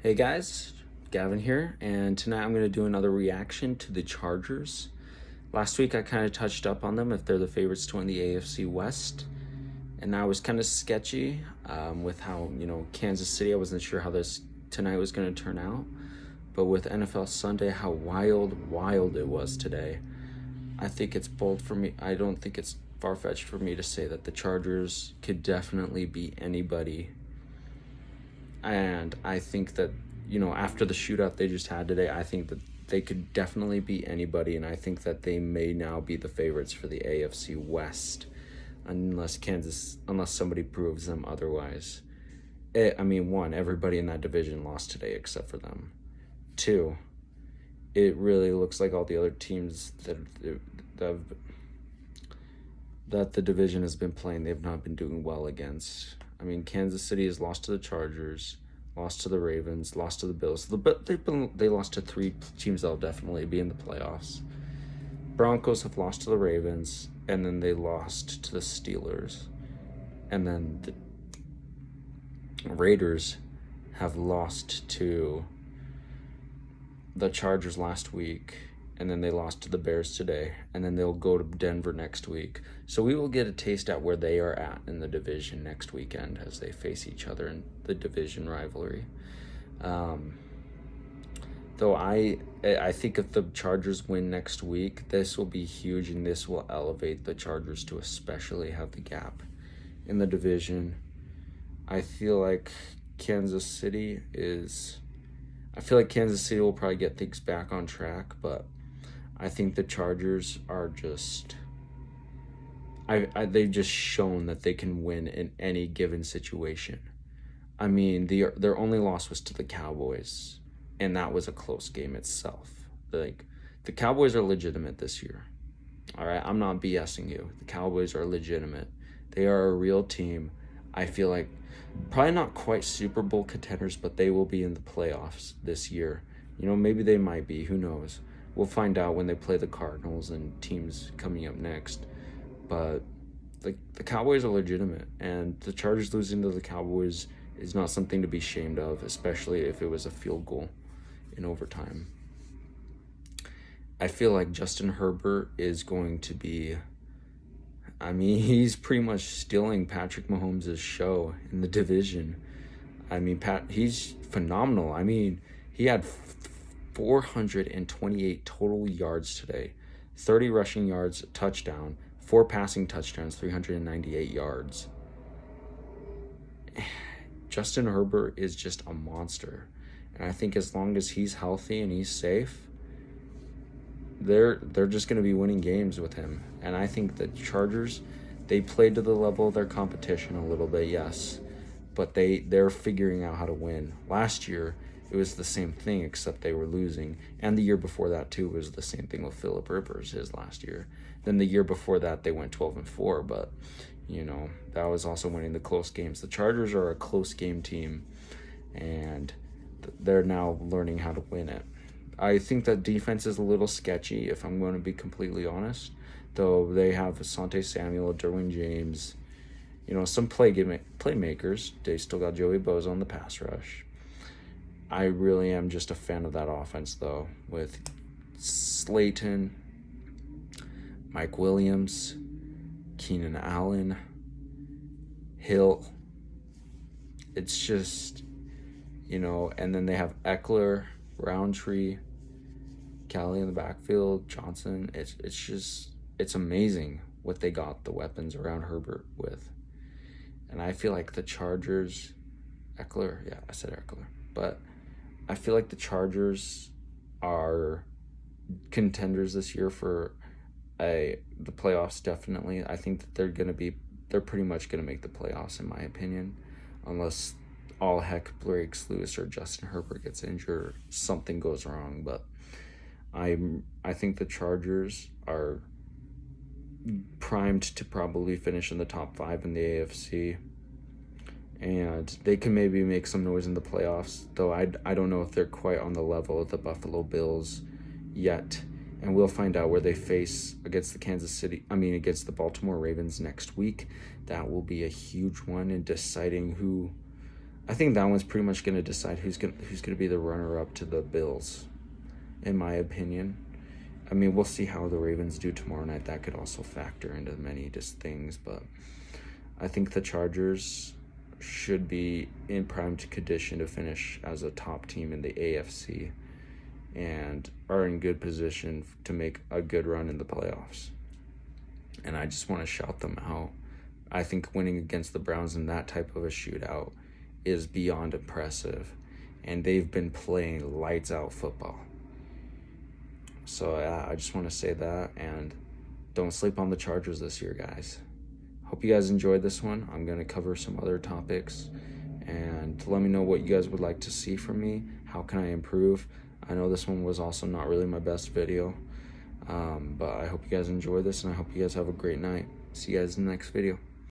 Hey guys, Gavin here, and tonight I'm going to do another reaction to the Chargers. Last week I kind of touched up on them if they're the favorites to win the AFC West, and that was kind of sketchy with how, Kansas City, I wasn't sure how this tonight was going to turn out, but with NFL Sunday, how wild it was today. I think it's bold for me. I don't think it's far-fetched for me to say that the Chargers could definitely beat anybody. And I think that, after the shootout they just had today, I think that they could definitely beat anybody. And I think that they may now be the favorites for the AFC West unless somebody proves them otherwise. One, everybody in that division lost today except for them. Two, it really looks like all the other teams that the division has been playing, they've not been doing well against. Kansas City has lost to the Chargers, lost to the Ravens, lost to the Bills. But they lost to three teams that'll definitely be in the playoffs. Broncos have lost to the Ravens, and then they lost to the Steelers. And then the Raiders have lost to the Chargers last week, and then they lost to the Bears today, and then they'll go to Denver next week. So we will get a taste at where they are at in the division next weekend as they face each other in the division rivalry. Though I think if the Chargers win next week, this will be huge, and this will elevate the Chargers to especially have the gap in the division. I feel like Kansas City will probably get things back on track, but I think the Chargers are just they've just shown that they can win in any given situation. Their only loss was to the Cowboys, and that was a close game itself. The Cowboys are legitimate this year. All right, I'm not BSing you. The Cowboys are legitimate. They are a real team. I feel like probably not quite Super Bowl contenders, but they will be in the playoffs this year. Maybe they might be. Who knows? We'll find out when they play the Cardinals and teams coming up next. But the Cowboys are legitimate, and the Chargers losing to the Cowboys is not something to be ashamed of, especially if it was a field goal in overtime. I feel like Justin Herbert is going to be... he's pretty much stealing Patrick Mahomes' show in the division. He's phenomenal. He had 428 total yards today, 30 rushing yards, a touchdown, 4 passing touchdowns, 398 yards. Justin Herbert is just a monster. And I think as long as he's healthy and he's safe, they're just going to be winning games with him. And I think the Chargers, they played to the level of their competition a little bit, yes, but they're figuring out how to win. Last year, it was the same thing, except they were losing. And the year before that, too, was the same thing with Phillip Rivers his last year. Then the year before that, they went 12-4, but, that was also winning the close games. The Chargers are a close game team, and they're now learning how to win it. I think that defense is a little sketchy, if I'm going to be completely honest, though they have Asante Samuel, Derwin James, some playmakers. They still got Joey Bosa on the pass rush. I really am just a fan of that offense, though, with Slayton, Mike Williams, Keenan Allen, Hill. It's just, and then they have Eckler, Roundtree, Callie in the backfield, Johnson. It's amazing what they got the weapons around Herbert with. And I feel like the Chargers, Eckler, yeah, I said Eckler, but I feel like the Chargers are contenders this year for the playoffs, definitely. I think that they're pretty much going to make the playoffs, in my opinion, unless all heck breaks loose or Justin Herbert gets injured or something goes wrong. But I think the Chargers are primed to probably finish in the top 5 in the AFC, and they can maybe make some noise in the playoffs, though I don't know if they're quite on the level of the Buffalo Bills yet. And we'll find out where they face against the Baltimore Ravens next week. That will be a huge one in deciding who I think that one's pretty much going to decide who's going to be the runner-up to the Bills, in my opinion. I mean, we'll see how the Ravens do tomorrow night. That could also factor into many just things, but I think the Chargers should be in prime condition to finish as a top team in the AFC and are in good position to make a good run in the playoffs. And I just want to shout them out. I think winning against the Browns in that type of a shootout is beyond impressive, and they've been playing lights out football. So I just want to say that, and don't sleep on the Chargers this year, guys. Hope you guys enjoyed this one. I'm going to cover some other topics, and let me know what you guys would like to see from me. How can I improve? I know this one was also not really my best video, but I hope you guys enjoy this, and I hope you guys have a great night. See you guys in the next video.